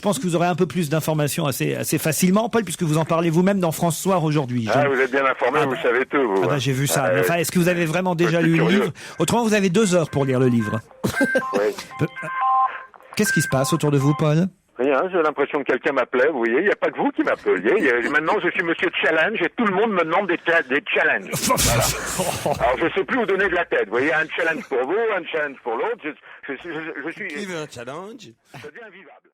pense que vous aurez un peu plus d'informations assez facilement, Paul, puisque vous en parlez vous-même dans France Soir aujourd'hui. Ah, vous êtes bien informé, vous savez tout, vous. Ah bah, j'ai vu ça. Enfin, est-ce que vous avez vraiment déjà suis lu le curieux. livre? Autrement, vous avez 2 heures pour lire le livre. Oui. Qu'est-ce qui se passe autour de vous, Paul? Rien, j'ai l'impression que quelqu'un m'appelait, vous voyez, il n'y a pas que vous qui m'appeliez. Maintenant, je suis Monsieur Challenge et tout le monde me demande des challenges. Voilà. Alors, je ne sais plus où donner de la tête. Vous voyez, un challenge pour vous, un challenge pour l'autre. Je suis... Qui veut un challenge? Ça devient invivable.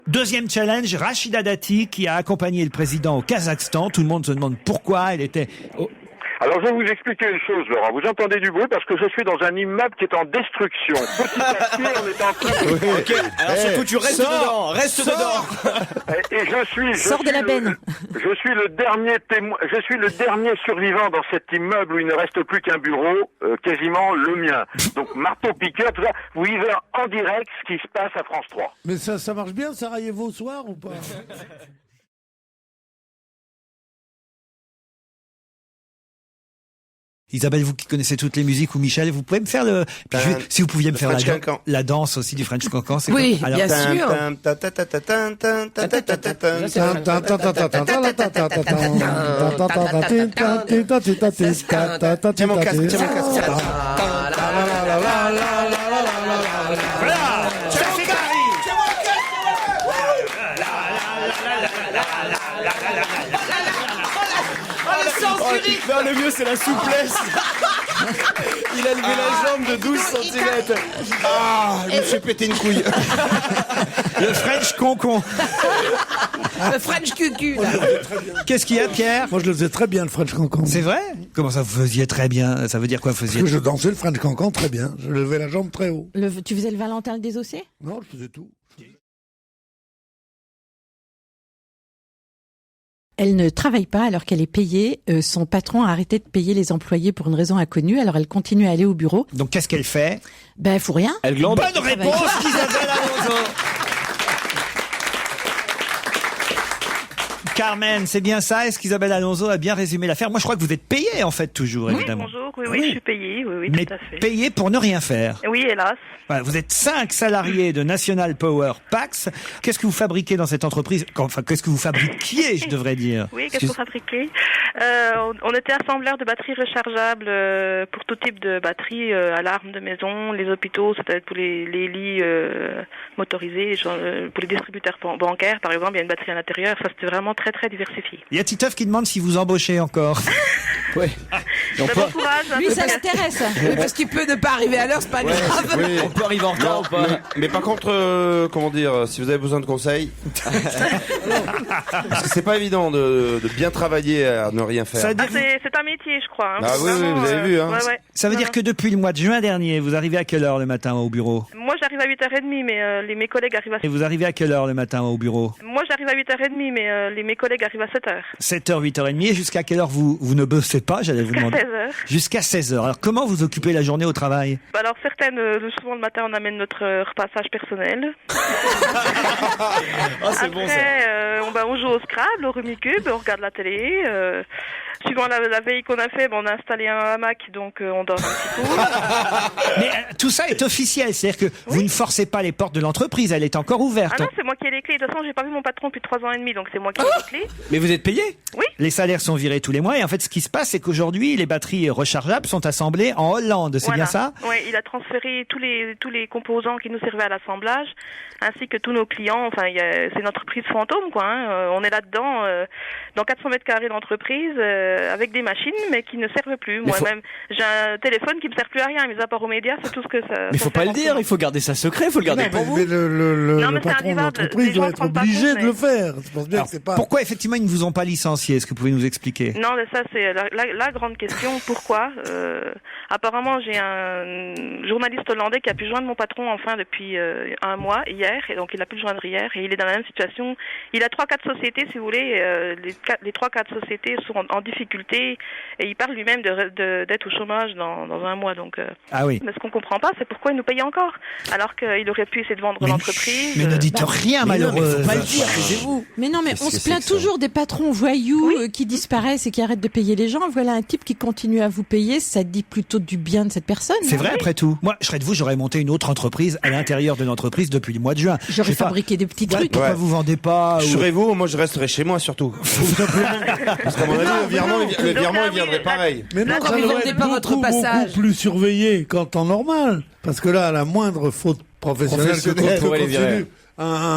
Deuxième challenge, Rachida Dati, qui a accompagné le président au Kazakhstan. Tout le monde se demande pourquoi elle était... Alors, je vais vous expliquer une chose, Laurent. Vous entendez du bruit parce que je suis dans un immeuble qui est en destruction. Petit à petit, on est en train... Ok, alors surtout tu restes dedans, reste dedans. Et Sors de la benne. Je suis le dernier témoin, je suis le dernier survivant dans cet immeuble où il ne reste plus qu'un bureau, quasiment le mien. Donc marteau piqueur, tout ça. Vous vivez en direct ce qui se passe à France 3. Mais ça marche bien, Sarajevo au soir ou pas? Isabelle, vous qui connaissez toutes les musiques, ou Michel, vous pouvez me faire le... Puis si vous pouviez me faire la danse aussi du French Cancan, c'est Oui, quoi? Alors, bien sûr. Tiens mon casque, tiens mon casque. voilà, c'est Gary. Non, le mieux c'est la souplesse. Il a levé la jambe de 12 cm. Ah, je me suis pété une couille. Le French Concon. Le French cucu. Qu'est-ce qu'il y a, Pierre? Moi, je le faisais très bien, le French Cancan. C'est vrai? Comment ça, vous faisiez très bien? Ça veut dire quoi, vous Parce faisiez? que je dansais le French Cancan très bien. Je levais la jambe très haut. Tu faisais le Valentin le désossé? Non, je faisais tout. Elle ne travaille pas alors qu'elle est payée. Son patron a arrêté de payer les employés pour une raison inconnue. Alors elle continue à aller au bureau. Donc qu'est-ce qu'elle fait? Ben, faut rien. Elle glande. Bonne réponse d'Isabelle Alonso. Carmen, c'est bien ça? Est-ce qu'Isabelle Alonso a bien résumé l'affaire? Moi, je crois que vous êtes payé, en fait, toujours, Oui, évidemment. bonjour, oui, je suis payée, oui, Mais tout à fait. payé pour ne rien faire. Oui, hélas. Voilà, vous êtes 5 salariés de National Power Pax. Qu'est-ce que vous fabriquez dans cette entreprise? Enfin, qu'est-ce que vous fabriquiez, je devrais dire? Oui, qu'est-ce qu'on fabriquait? On était assembleur de batteries rechargeables pour tout type de batteries, alarmes de maison, les hôpitaux, c'est-à-dire pour les lits motorisés, pour les distributeurs bancaires, par exemple, il y a une batterie à l'intérieur. Ça, c'était vraiment très, très diversifié. Il y a Titeuf qui demande si vous embauchez encore. Ouais. Bon courage. Lui, ça l'intéresse. Oui, parce qu'il peut ne pas arriver à l'heure, c'est pas grave. Oui. On peut arriver en retard Non, ou pas? mais par contre, comment dire, si vous avez besoin de conseils, parce que c'est pas évident de bien travailler à ne rien faire. Ça veut dire, C'est un métier, je crois. Ah oui, Vraiment, vous avez vu, hein. ça veut dire que depuis le mois de juin dernier, vous arrivez à quelle heure le matin au bureau? Moi, j'arrive à 8h30, mais mes collègues arrivent à... Et vous arrivez à quelle heure le matin au bureau? Moi, j'arrive à 8h30, mais mes collègues arrivent à 7h. 7h, 8h30. Et jusqu'à quelle heure vous ne bossez pas? J'allais vous demander. 16h. Jusqu'à 16h. Alors, comment vous occupez la journée au travail? Alors, certaines, souvent le matin, on amène notre repassage personnel. Oh, c'est bon ça. Après, on joue au Scrabble, au Rumicube, on regarde la télé. Suivant la veille qu'on a fait, on a installé un hamac, donc on dort un petit peu. Mais tout ça est officiel. C'est-à-dire que vous ne forcez pas les portes de l'entreprise. Elle est encore ouverte. Ah non, c'est moi qui ai les clés. De toute façon, j'ai pas vu mon patron depuis 3 ans et demi, donc c'est moi qui ai les clés. Mais vous êtes payé? Oui. Les salaires sont virés tous les mois. Et en fait, ce qui se passe, c'est qu'aujourd'hui, les batteries rechargeables sont assemblées en Hollande. C'est bien ça? Oui, il a transféré tous les composants qui nous servaient à l'assemblage, ainsi que tous nos clients. Enfin, c'est une entreprise fantôme, quoi. Hein. On est là-dedans, dans 400 mètres carrés d'entreprise, avec des machines, mais qui ne servent plus. Moi-même, j'ai un téléphone qui me sert plus à rien, mis à part aux médias, c'est tout ce que ça. Mais faut pas le dire, il faut garder ça secret, faut le garder pour vous. Mais le mais c'est patron de invivable. l'entreprise Les gens doit être prennent pas obligé compte, de le faire. Je pense bien Alors, que c'est pas... pourquoi effectivement ils ne vous ont pas licencié? Est-ce que vous pouvez nous expliquer? Non, mais ça c'est la grande question. Pourquoi apparemment, j'ai un journaliste hollandais qui a pu joindre mon patron enfin depuis un mois, hier, et donc il a pu le joindre hier, et il est dans la même situation. Il a 3-4 sociétés, si vous voulez. Les 3-4 sociétés sont en difficulté, et il parle lui-même d'être au chômage dans un mois. Donc, Ah oui. mais ce qu'on comprend pas, c'est pourquoi il nous paye encore, alors qu'il aurait pu essayer de vendre l'entreprise. Mais ne dites rien, malheureux. Faut pas le dire, taisez-vous. Mais non, mais Qu'est-ce on que se c'est plaint que ça toujours des patrons voyous qui disparaissent et qui arrêtent de payer les gens. Voilà un type qui continue à vous payer, ça dit plutôt du bien de cette personne. C'est non? vrai après tout. Moi, je serais de vous, j'aurais monté une autre entreprise à l'intérieur de l'entreprise depuis le mois de juin. J'aurais Je sais pas, fabriqué des petits ouais, trucs. pourquoi Ouais. vous vendez pas ou- Serez-vous, moi je resterai chez moi surtout. Parce qu'à mon avis, le virement, il viendrait pareil. Mais non, Là, ça vous devrait vendez être pas votre passage. beaucoup plus surveillé qu'en temps normal. Parce que là, à la moindre faute professionnelle que Professionnelle, qu'on ouais, les virer. continue.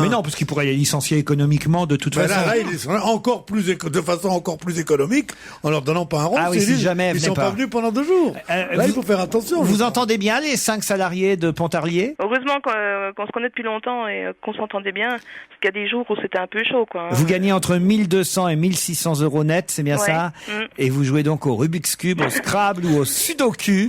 Mais non, parce qu'il pourrait les licencier économiquement de toute Ben façon. là, ils sont encore plus de façon encore plus économique, en leur donnant pas un rond. Ah oui, c'est si juste, jamais elle ils venait sont pas. pas venus pendant 2 jours. Là, il faut faire attention. Vous entendez bien les 5 salariés de Pontarlier? Heureusement qu'on se connaît depuis longtemps et qu'on s'entendait bien, parce qu'il y a des jours où c'était un peu chaud, quoi. Vous gagnez entre 1200 et 1600 euros net, c'est bien Ouais. ça? Mm. Et vous jouez donc au Rubik's Cube, au Scrabble ou au Sudoku. Ouais.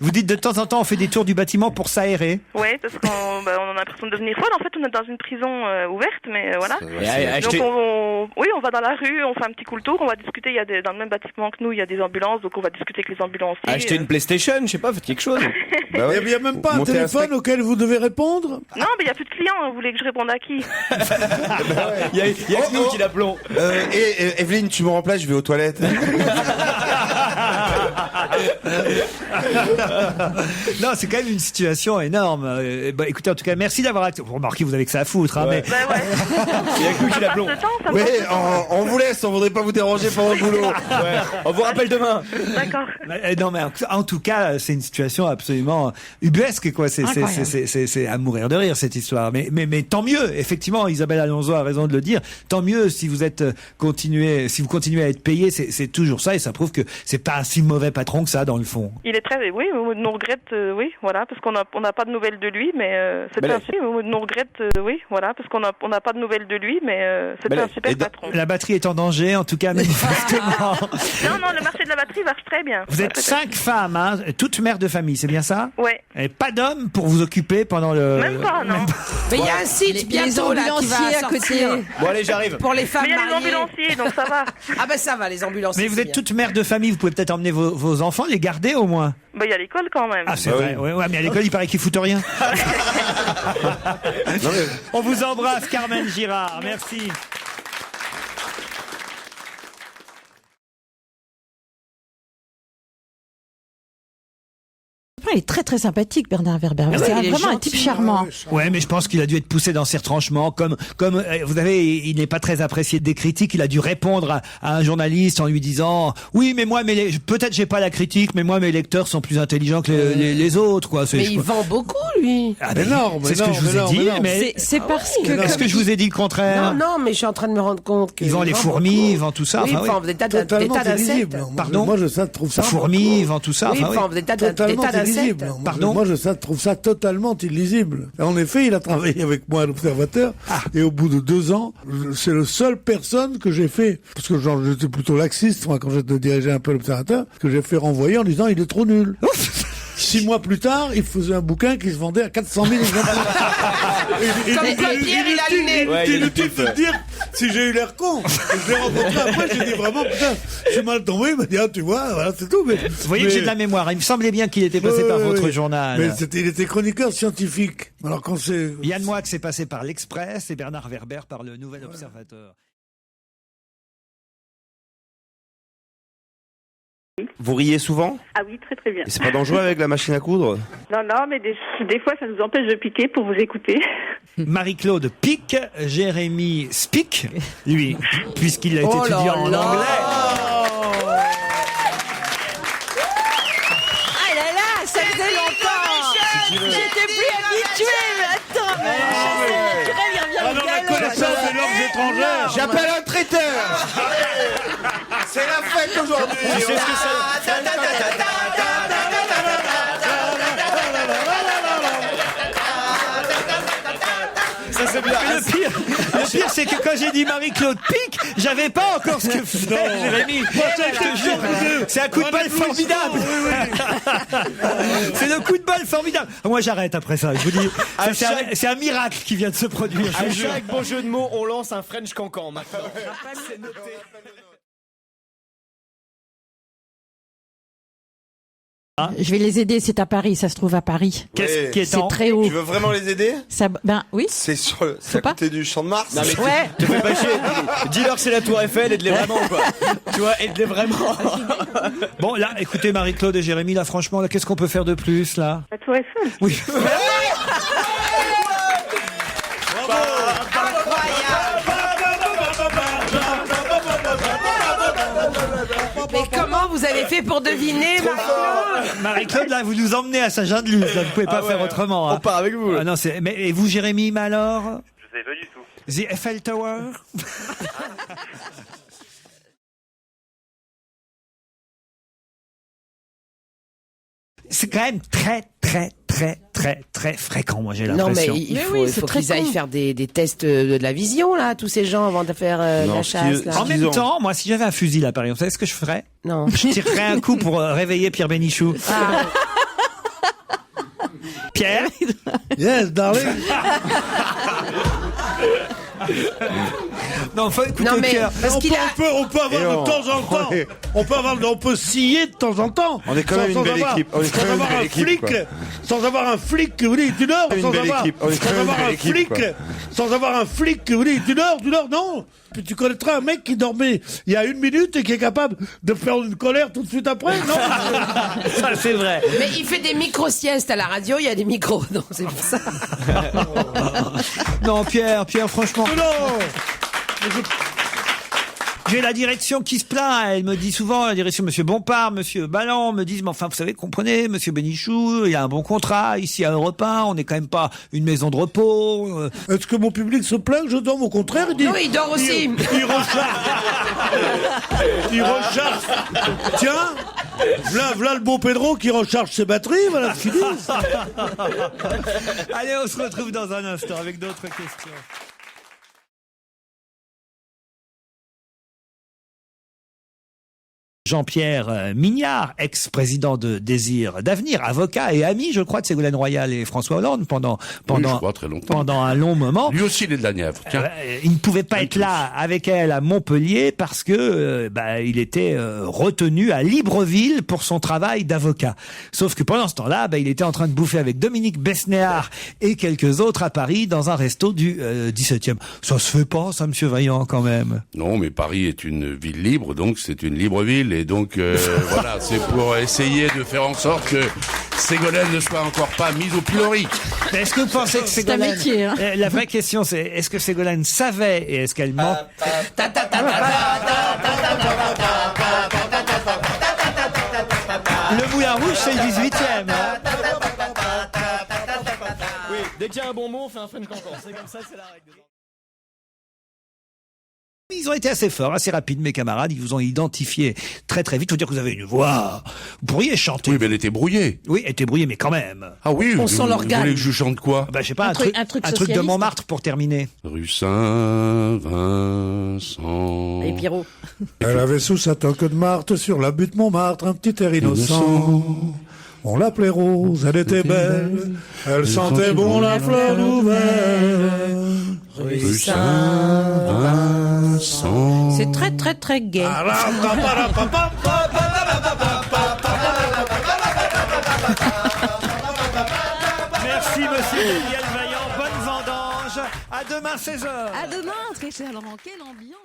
Vous dites de temps en temps on fait des tours du bâtiment pour s'aérer. Ouais, parce qu'on on a l'impression de devenir folle. En fait, on est dans une prison ouverte, mais voilà. Et Donc acheter- oui, on va dans la rue, on fait un petit coup le tour, on va discuter. Il y a dans le même bâtiment que nous, il y a des ambulances, donc on va discuter avec les ambulanciers. Acheter une PlayStation, je sais pas, faites quelque chose. Bah ouais. Il n'y a même pas un Monter téléphone spec- auquel vous devez répondre. Non, mais il y a plus de clients. Vous voulez que je réponde à qui? Il y a que nous qui l'appelons. Evelyne, tu me remplaces, je vais aux toilettes. Non, c'est quand même une situation énorme. Bah, écoutez, en tout cas, merci d'avoir acté. Vous remarquez, vous avez que ça à foutre, hein, Ouais. mais Ben ouais. Il y a que nous qui Ça passe l'appelons. le temps, ça Mais passe le temps. on vous laisse, on voudrait pas vous déranger pendant le boulot. Ouais. On vous rappelle demain. D'accord. Non, mais en tout cas, c'est une situation absolument ubuesque, quoi. Incroyable. C'est à mourir de rire, cette histoire. Mais tant mieux. Effectivement, Isabelle Alonso a raison de le dire. Tant mieux si vous si vous continuez à être payé, c'est toujours ça, et ça prouve que c'est pas un si mauvais patron que ça, dans le fond. Il est très, oui, nous regrette, oui, voilà, parce qu'on n'a pas de nouvelles de lui, mais c'était Mais un super, nous regrette, oui, voilà, parce qu'on n'a pas de nouvelles de lui, mais c'était Mais un super et dans- patron. La batterie est en danger, en tout cas, manifestement. Non, le marché de la batterie marche très bien. Vous êtes 5 femmes, hein, toutes mères de famille, c'est bien ça? Ouais. Et pas d'hommes pour vous occuper pendant le... Même pas, non. Mais il y a un Les site bientôt là qui ambulanciers va à côté. sortir Bon, allez, j'arrive. pour les femmes Mais il y a les mariées. ambulanciers, donc ça va. Ah ben ça va, les ambulanciers. Mais vous c'est êtes bien. toutes mères de famille, vous pouvez peut-être emmener vos enfants, les garder au moins. Bah, il y a l'école quand même. Ah, c'est Bah vrai. oui. Ouais, mais à l'école, il paraît qu'ils foutent rien. Non, mais- On vous embrasse, Carmen Girard. Merci. Il est très très sympathique, Bernard Werber. Ah C'est ouais, il est vraiment un gentil, type charmant. Ouais, mais je pense qu'il a dû être poussé dans ses retranchements. Comme vous savez, il n'est pas très apprécié des critiques. Il a dû répondre à un journaliste en lui disant oui, mais moi, peut-être j'ai pas la critique, mais moi mes lecteurs sont plus intelligents que les autres, quoi. Mais il vend beaucoup lui. Ah, Mais non, c'est ce que je vous ai dit. Mais C'est parce que est-ce que je vous ai dit le contraire? Non, mais je suis en train de me rendre compte que Ils vendent les fourmis, ils vendent tout ça. Oui, Enfin, ils vendent des tas d'insectes. Totalement illisible. Pardon? Moi, je trouve ça. Fourmis, ils vendent tout ça. Oui, ils Enfin, oui. vendent des tas Totalement d'insectes. illisible. Pardon? Moi, je trouve ça totalement illisible. En effet, il a travaillé avec moi à l'Observateur, et au bout de 2 ans, c'est la seule personne que j'ai fait, parce que genre, j'étais plutôt laxiste, moi, quand je dirigeais un peu l'Observateur, que j'ai fait renvoyer en disant il est trop nul. 6 mois plus tard, il faisait un bouquin qui se vendait à 400 000 exemplaires. Comme quoi, Pierre, il a le nez. Ouais, il y a Inutile des de te dire si j'ai eu l'air con. Je l'ai rencontré après, j'ai dit vraiment, putain, je suis mal tombé. Il m'a dit, ah, tu vois, voilà, c'est tout. Mais, Vous voyez que j'ai de la mémoire. Il me semblait bien qu'il était passé par votre journal. Mais il était chroniqueur scientifique. Alors quand c'est... Yann Moix est passé par l'Express et Bernard Werber par le Nouvel Observateur. Vous riez souvent? Ah oui, très très bien. Et c'est pas dangereux avec la machine à coudre? Non, mais des fois, ça nous empêche de piquer pour vous écouter. Marie-Claude pique, Jérémy Spic, lui, puisqu'il a été Oh là étudiant en là. anglais. Ah là là, ça faisait longtemps. J'étais plus habituée, mais attends, mais le chasseur naturel, il revient au galop. connaissance des langues étrangères. J'appelle un traiteur. C'est la fête aujourd'hui. Ça, c'est bien. Le pire, c'est que quand j'ai dit Marie-Claude pique, j'avais pas encore ce que faisait Jérémy. Je te jure, c'est un coup de balle formidable. C'est le coup de balle formidable. Moi, j'arrête après ça. Je vous dis, c'est un miracle qui vient de se produire. je À vous jure. chaque bon jeu de mots, on lance un French cancan maintenant. C'est noté. Je vais les aider, c'est à Paris, ça se trouve à Paris. Qu'est-ce qui est C'est en... très haut. Tu veux vraiment les aider? Ça, ben oui. C'est à pas côté du Champ de Mars. Non mais Ouais. te fais pas chier. Dis-leur que c'est la Tour Eiffel, aide-les vraiment quoi. Tu vois, aide-les vraiment. Bon, là, écoutez, Marie-Claude et Jérémy, là, franchement, là, qu'est-ce qu'on peut faire de plus, là? La Tour Eiffel. Oui. Mais comment vous avez fait pour deviner, Marie-Claude, là, vous nous emmenez à Saint-Jean-de-Luz, là, vous pouvez pas faire autrement. On part avec vous. Ah non, mais, et vous, Jérémy, mais alors? Je sais pas du tout. The Eiffel Tower? C'est quand même très fréquent, moi, j'ai Non, mais l'impression. il Mais faut, oui, il c'est faut très qu'ils aillent con. faire des tests de la vision, là, tous ces gens, avant de faire Non, la ce chasse, qui- là. En même temps, moi, si j'avais un fusil, là, par exemple, vous savez ce que je ferais? Non. Je tirerais un coup pour réveiller Pierre Bénichou. Ah. Pierre? Yes, darling. Non, faut écouter Non, le mais cœur. parce qu'il a... On peut avoir Et de on- temps en temps. On peut scier de temps en temps. On est quand même une belle équipe. On est quand Sans même une avoir belle un équipe, flic, quoi. sans avoir un flic que vous dites du Nord, Une sans belle avoir, équipe. On est quand sans même une avoir belle un équipe, flic, quoi. sans avoir un flic que vous dites du Nord, non. Puis tu connaîtras un mec qui dormait il y a 1 minute et qui est capable de faire une colère tout de suite après, non? Ça, c'est vrai. Mais il fait des micro-siestes à la radio, il y a des micros, donc c'est pour ça. Non, Pierre, franchement. Mais non. J'ai la direction qui se plaint. Elle me dit souvent, la direction, Monsieur Bompard, Monsieur Ballan, me disent, mais enfin, vous savez, comprenez, Monsieur Bénichou, il y a un bon contrat ici à Europe 1, on n'est quand même pas une maison de repos. Est-ce que mon public se plaint que je dorme? Au contraire, il dit. Oui, il dort aussi. Il recharge. Il recharge. Tiens, voilà le beau Pedro qui recharge ses batteries, voilà ce qu'il dit. Allez, on se retrouve dans un instant avec d'autres questions. Jean-Pierre Mignard, ex-président de Désir d'Avenir, avocat et ami, je crois, de Ségolène Royal et François Hollande pendant Oui, je crois, très longtemps. pendant un long moment. Lui aussi, il est de la Nièvre. Tiens. Il ne pouvait pas être là avec elle à Montpellier parce que il était retenu à Libreville pour son travail d'avocat. Sauf que pendant ce temps-là, il était en train de bouffer avec Dominique Besnéard et quelques autres à Paris dans un resto du 17e. Ça se fait pas, ça, Monsieur Vaillant, quand même. Non, mais Paris est une ville libre, donc c'est une libre ville. Et donc, voilà, c'est pour essayer de faire en sorte que Ségolène ne soit encore pas mise au pilori. Mais est-ce que vous pensez que C'est un Ségolène... métier, hein. La vraie question, c'est est-ce que Ségolène savait et est-ce qu'elle ment? Le Moulin Rouge, c'est le 18e. hein. Oui, dès qu'il y a un bon mot, on fait un French cancan. C'est comme ça, c'est la règle. Ils ont été assez forts, assez rapides, mes camarades. Ils vous ont identifié très très vite. Faut dire que vous avez une voix. Vous pourriez chanter. Oui, mais elle était brouillée. Oui, elle était brouillée, mais quand même. Ah oui, On sent vous l'organe. voulez que je chante quoi? Je sais pas, Un truc de socialiste. Montmartre pour terminer. Rue Saint-Vincent. Et Pierrot. Elle avait sous sa toque de Marthe sur la butte Montmartre un petit air innocent. On l'appelait Rose, elle était belle, elle sentait bon la fleur nouvelle. Rue Saint-Vincent. C'est très très très gai. Merci, monsieur Daniel Vaillant. Bonne vendange. À demain, 16h. À demain, très cher Laurent. Quelle ambiance.